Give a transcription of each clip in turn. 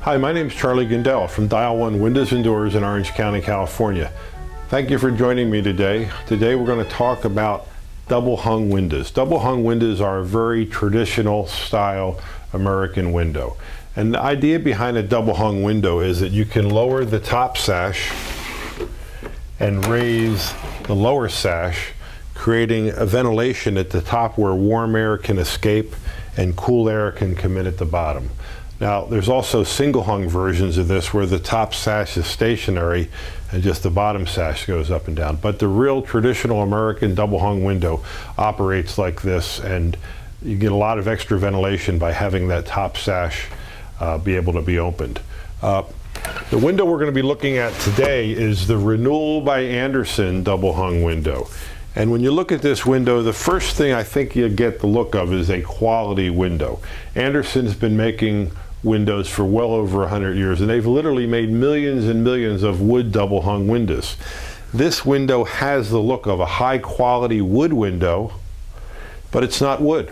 Hi, my name is Charlie Gindel from Dial One Windows and Doors in Orange County, California. Thank you for joining me today. Today we're going to talk about double hung windows. Double hung windows are a very traditional style American window. And the idea behind a double hung window is that you can lower the top sash and raise the lower sash, creating a ventilation at the top where warm air can escape and cool air can come in at the bottom. Now, there's also single hung versions of this where the top sash is stationary and just the bottom sash goes up and down. But the real traditional American double hung window operates like this, and you get a lot of extra ventilation by having that top sash be able to be opened. The window we're going to be looking at today is the Renewal by Andersen double hung window. And when you look at this window, the first thing I think you get the look of is a quality window. Andersen's been making windows for well over 100 years, and they've literally made millions and millions of wood double hung windows. This window has the look of a high quality wood window, but it's not wood.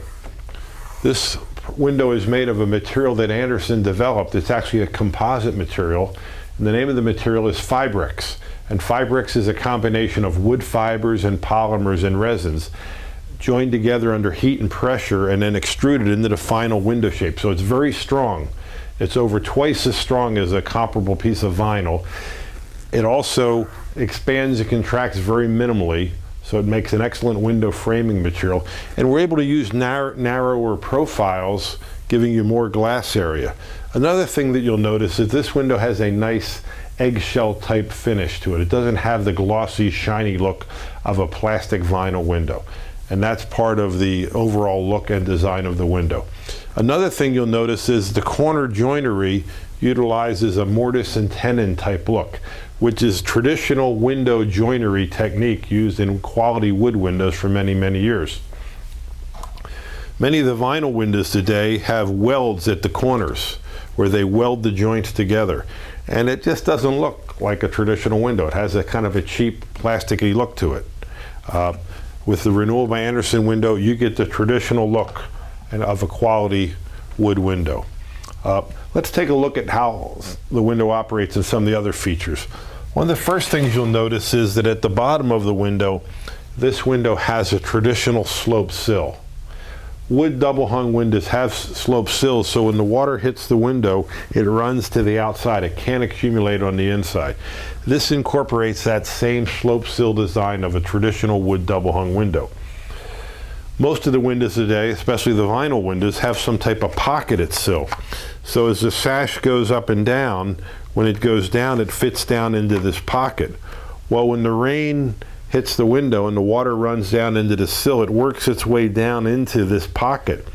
This window is made of a material that Andersen developed. It's actually a composite material, and the name of the material is Fibrex. And Fibrex is a combination of wood fibers and polymers and resins joined together under heat and pressure and then extruded into the final window shape. So it's very strong. It's over twice as strong as a comparable piece of vinyl. It also expands and contracts very minimally, so it makes an excellent window framing material. And we're able to use narrower profiles, giving you more glass area. Another thing that you'll notice is this window has a nice eggshell type finish to it. It doesn't have the glossy, shiny look of a plastic vinyl window. And that's part of the overall look and design of the window. Another thing you'll notice is the corner joinery utilizes a mortise and tenon type look, which is traditional window joinery technique used in quality wood windows for many, many years. Many of the vinyl windows today have welds at the corners where they weld the joints together. And it just doesn't look like a traditional window. It has a kind of a cheap, plasticky look to it. With the Renewal by Andersen window, you get the traditional look of a quality wood window. Let's take a look at how the window operates and some of the other features. One of the first things you'll notice is that at the bottom of the window, this window has a traditional slope sill. Wood double hung windows have slope sills, so when the water hits the window, it runs to the outside. It can't accumulate on the inside. This incorporates that same slope sill design of a traditional wood double hung window. Most of the windows today, especially the vinyl windows, have some type of pocketed sill. So as the sash goes up and down, when it goes down, it fits down into this pocket. Well, when the rain hits the window and the water runs down into the sill, it works its way down into this pocket.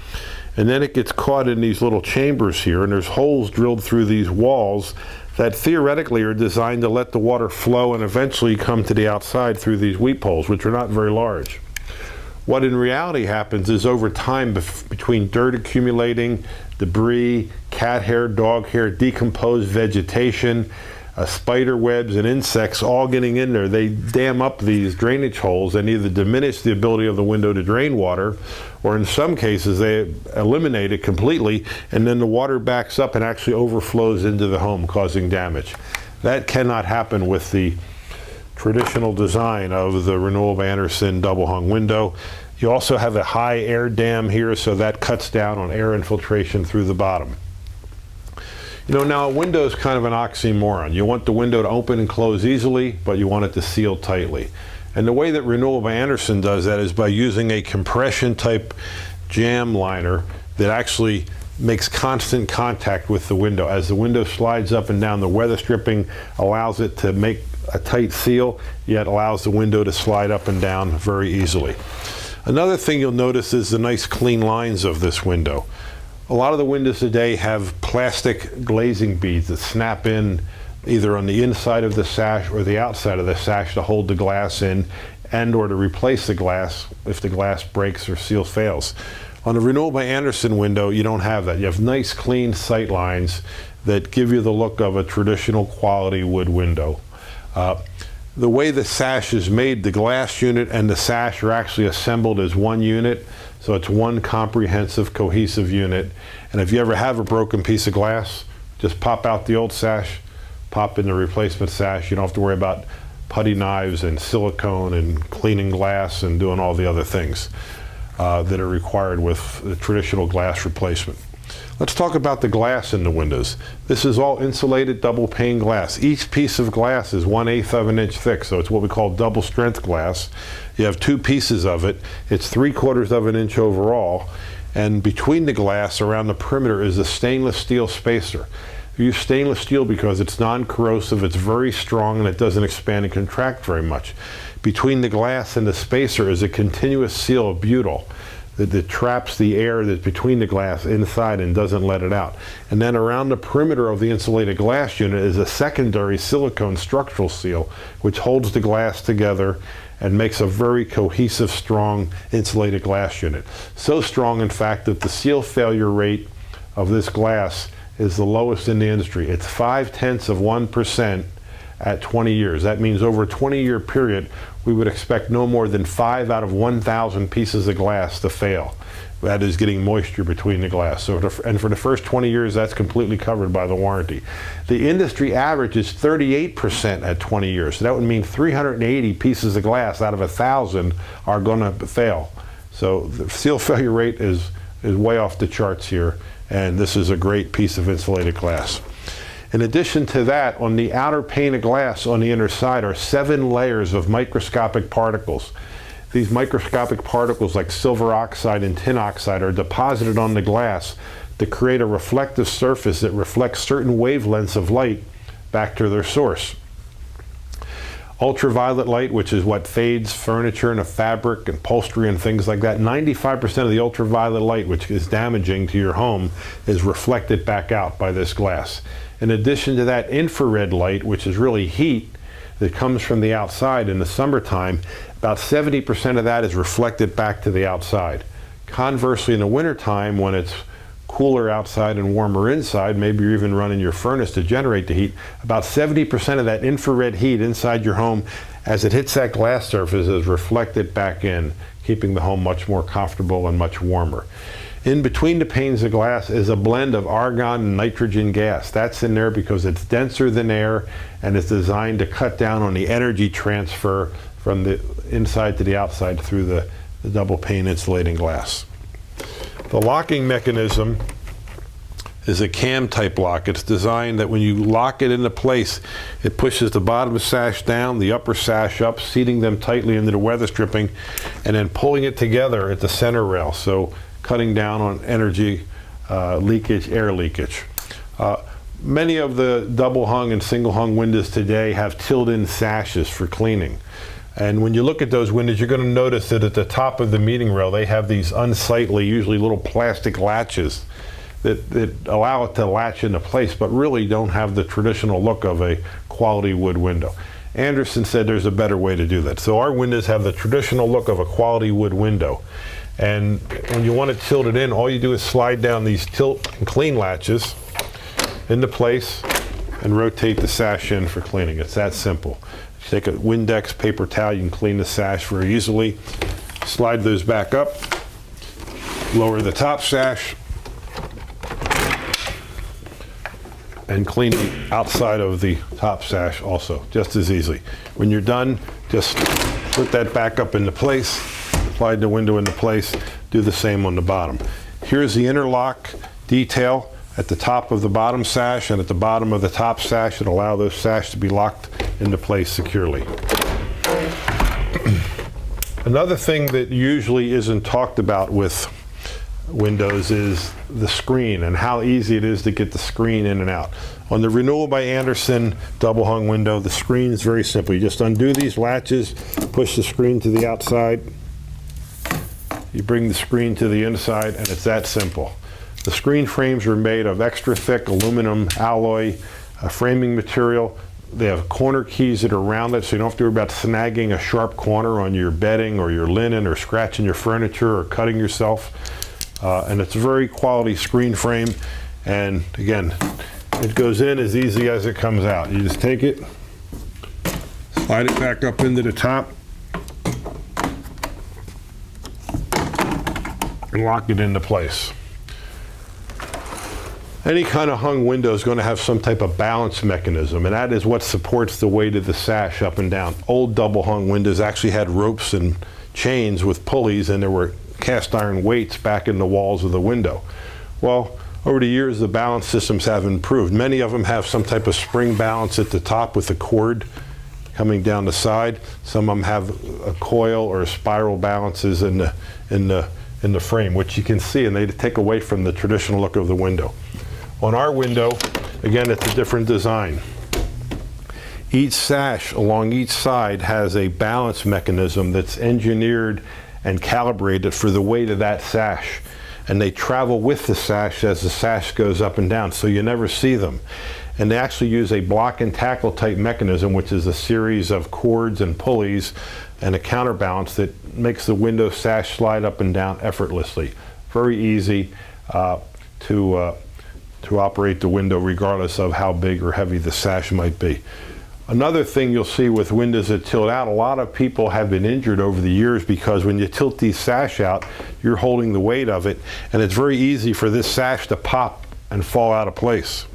And then it gets caught in these little chambers here, and there's holes drilled through these walls that theoretically are designed to let the water flow and eventually come to the outside through these weep holes, which are not very large. What in reality happens is over time, between dirt accumulating, debris, cat hair, dog hair, decomposed vegetation, spider webs and insects all getting in there, they dam up these drainage holes and either diminish the ability of the window to drain water, or in some cases they eliminate it completely, and then the water backs up and actually overflows into the home, causing damage. That cannot happen with the traditional design of the Renewal by Andersen double hung window. You also have a high air dam here, so that cuts down on air infiltration through the bottom. You know, now a window is kind of an oxymoron. You want the window to open and close easily, but you want it to seal tightly. And the way that Renewal by Andersen does that is by using a compression type jam liner that actually makes constant contact with the window. As the window slides up and down, the weather stripping allows it to make a tight seal, yet allows the window to slide up and down very easily. Another thing you'll notice is the nice clean lines of this window. A lot of the windows today have plastic glazing beads that snap in either on the inside of the sash or the outside of the sash to hold the glass in and or to replace the glass if the glass breaks or seal fails. On a Renewal by Andersen window, you don't have that. You have nice clean sight lines that give you the look of a traditional quality wood window. The way the sash is made, the glass unit and the sash are actually assembled as one unit. So it's one comprehensive, cohesive unit. And if you ever have a broken piece of glass, Just pop out the old sash, pop in the replacement sash. You don't have to worry about putty knives and silicone and cleaning glass and doing all the other things that are required with the traditional glass replacement. Let's talk about the glass in the windows. This is all insulated double pane glass. Each piece of glass is 1/8 of an inch thick, so it's what we call double strength glass. You have two pieces of it. It's 3/4 of an inch overall, and between the glass around the perimeter is a stainless steel spacer. We use stainless steel because it's non-corrosive, it's very strong, and it doesn't expand and contract very much. Between the glass and the spacer is a continuous seal of butyl that traps the air that's between the glass inside and doesn't let it out. And then around the perimeter of the insulated glass unit is a secondary silicone structural seal which holds the glass together and makes a very cohesive, strong insulated glass unit. So strong, in fact, that the seal failure rate of this glass is the lowest in the industry. It's 0.5% at 20 years. That means over a 20-year period, we would expect no more than 5 out of 1,000 pieces of glass to fail. That is getting moisture between the glass. So, and for the first 20 years, that's completely covered by the warranty. The industry average is 38% at 20 years. So that would mean 380 pieces of glass out of 1,000 are going to fail. So the seal failure rate is way off the charts here, and this is a great piece of insulated glass. In addition to that, on the outer pane of glass on the inner side are 7 layers of microscopic particles. These microscopic particles, like silver oxide and tin oxide, are deposited on the glass to create a reflective surface that reflects certain wavelengths of light back to their source. Ultraviolet light, which is what fades furniture and fabric and upholstery and things like that, 95% of the ultraviolet light, which is damaging to your home, is reflected back out by this glass. In addition to that, infrared light, which is really heat that comes from the outside in the summertime, about 70% of that is reflected back to the outside. Conversely, in the wintertime, when it's cooler outside and warmer inside, maybe you're even running your furnace to generate the heat, about 70% of that infrared heat inside your home, as it hits that glass surface, is reflected back in, keeping the home much more comfortable and much warmer. In between the panes of glass is a blend of argon and nitrogen gas. That's in there because it's denser than air and it's designed to cut down on the energy transfer from the inside to the outside through the double pane insulating glass. The locking mechanism is a cam type lock. It's designed that when you lock it into place, it pushes the bottom sash down, the upper sash up, seating them tightly into the weather stripping, and then pulling it together at the center rail. So cutting down on energy leakage, air leakage. Many of the double hung and single hung windows today have tilled-in sashes for cleaning. And when you look at those windows, you're going to notice that at the top of the meeting rail, they have these unsightly, usually little plastic latches that allow it to latch into place, but really don't have the traditional look of a quality wood window. Andersen said there's a better way to do that. So our windows have the traditional look of a quality wood window. And when you want to tilt it in, all you do is slide down these tilt and clean latches into place and rotate the sash in for cleaning. It's that simple. You take a Windex paper towel, you can clean the sash very easily. Slide those back up, lower the top sash, and clean the outside of the top sash also, just as easily. When you're done, just put that back up into place, slide the window into place, do the same on the bottom. Here's the interlock detail at the top of the bottom sash and at the bottom of the top sash that allow those sash to be locked into place securely. Another thing that usually isn't talked about with windows is the screen and how easy it is to get the screen in and out. On the Renewal by Andersen double hung window, the screen is very simple. You just undo these latches, push the screen to the outside, you bring the screen to the inside, and it's that simple. The screen frames are made of extra thick aluminum alloy framing material. They have corner keys that are rounded, so you don't have to worry about snagging a sharp corner on your bedding or your linen or scratching your furniture or cutting yourself. And it's a very quality screen frame. And again, it goes in as easy as it comes out. You just take it, slide it back up into the top, and lock it into place. Any kind of hung window is going to have some type of balance mechanism, and that is what supports the weight of the sash up and down. Old double hung windows actually had ropes and chains with pulleys, and there were cast iron weights back in the walls of the window. Well, over the years, the balance systems have improved. Many of them have some type of spring balance at the top with a cord coming down the side. Some of them have a coil or a spiral balances in the frame, which you can see, and they take away from the traditional look of the window. On our window, again, it's a different design. Each sash along each side has a balance mechanism that's engineered and calibrated for the weight of that sash. And they travel with the sash as the sash goes up and down, so you never see them. And they actually use a block and tackle type mechanism, which is a series of cords and pulleys and a counterbalance that makes the window sash slide up and down effortlessly. Very easy to operate the window regardless of how big or heavy the sash might be. Another thing you'll see with windows that tilt out, a lot of people have been injured over the years because when you tilt these sash out, you're holding the weight of it, and it's very easy for this sash to pop and fall out of place.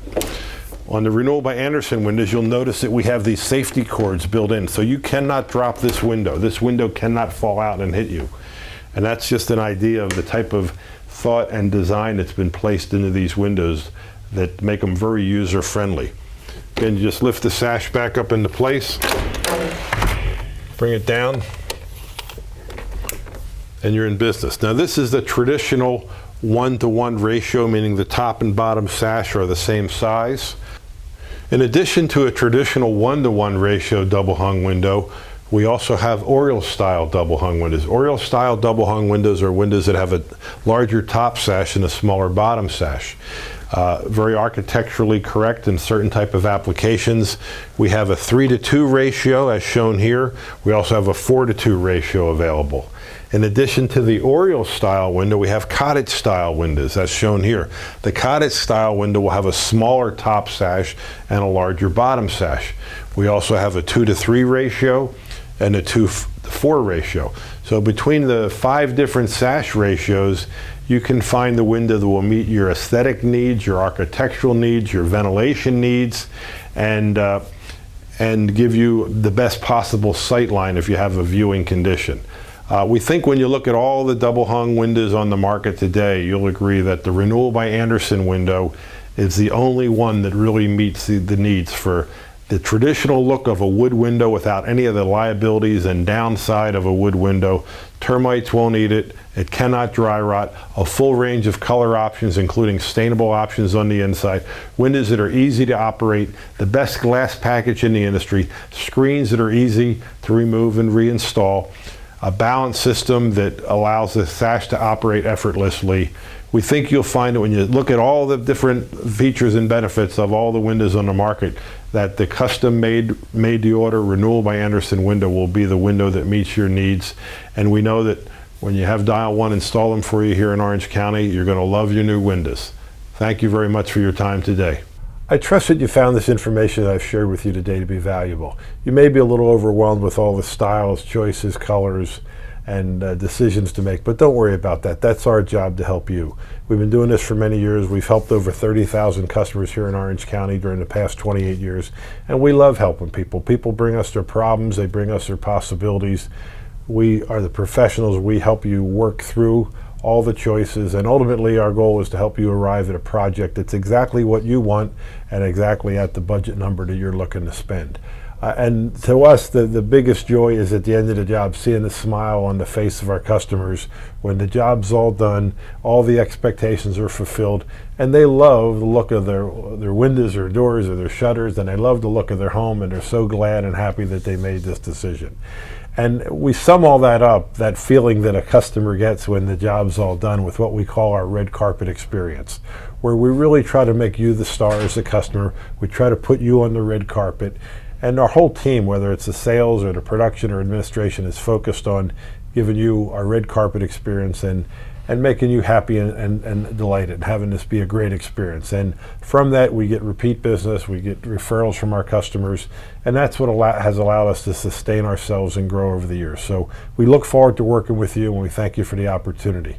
On the Renewal by Andersen windows, you'll notice that we have these safety cords built in, so you cannot drop this window. This window cannot fall out and hit you. And that's just an idea of the type of thought and design that's been placed into these windows that make them very user-friendly. Again, you just lift the sash back up into place, bring it down, and you're in business. Now, this is the traditional 1-to-1 ratio, meaning the top and bottom sash are the same size. In addition to a traditional 1-to-1 ratio double hung window, we also have Oriole style double hung windows. Oriole style double hung windows are windows that have a larger top sash and a smaller bottom sash. Very architecturally correct in certain type of applications. We have a 3-to-2 ratio as shown here. We also have a 4-to-2 ratio available. In addition to the Oriole style window, we have cottage style windows as shown here. The cottage style window will have a smaller top sash and a larger bottom sash. We also have a 2-to-3 ratio and a 2-to-4 ratio. So between the 5 different sash ratios, you can find the window that will meet your aesthetic needs, your architectural needs, your ventilation needs, and give you the best possible sight line if you have a viewing condition. We think when you look at all the double hung windows on the market today, you'll agree that the Renewal by Andersen window is the only one that really meets the needs for the traditional look of a wood window without any of the liabilities and downside of a wood window. Termites won't eat it. It cannot dry rot. A full range of color options, including stainable options on the inside. Windows that are easy to operate. The best glass package in the industry. Screens that are easy to remove and reinstall. A balance system that allows the sash to operate effortlessly. We think you'll find that when you look at all the different features and benefits of all the windows on the market, that the custom made to order Renewal by Andersen window will be the window that meets your needs. And we know that when you have Dial 1 install them for you here in Orange County, you're going to love your new windows. Thank you very much for your time today. I trust that you found this information that I've shared with you today to be valuable. You may be a little overwhelmed with all the styles, choices, colors, and decisions to make, but don't worry about that. That's our job to help you. We've been doing this for many years. We've helped over 30,000 customers here in Orange County during the past 28 years, and we love helping people. People bring us their problems, they bring us their possibilities. We are the professionals. We help you work through all the choices, and ultimately our goal is to help you arrive at a project that's exactly what you want and exactly at the budget number that you're looking to spend. And to us, the biggest joy is at the end of the job, seeing the smile on the face of our customers when the job's all done, all the expectations are fulfilled, and they love the look of their windows or doors or their shutters, and they love the look of their home, and they're so glad and happy that they made this decision. And we sum all that up, that feeling that a customer gets when the job's all done, with what we call our red carpet experience, where we really try to make you the star as a customer. We try to put you on the red carpet. And our whole team, whether it's the sales or the production or administration, is focused on giving you our red carpet experience and making you happy and delighted, and having this be a great experience. And from that, we get repeat business, we get referrals from our customers, and that's what has allowed us to sustain ourselves and grow over the years. So we look forward to working with you, and we thank you for the opportunity.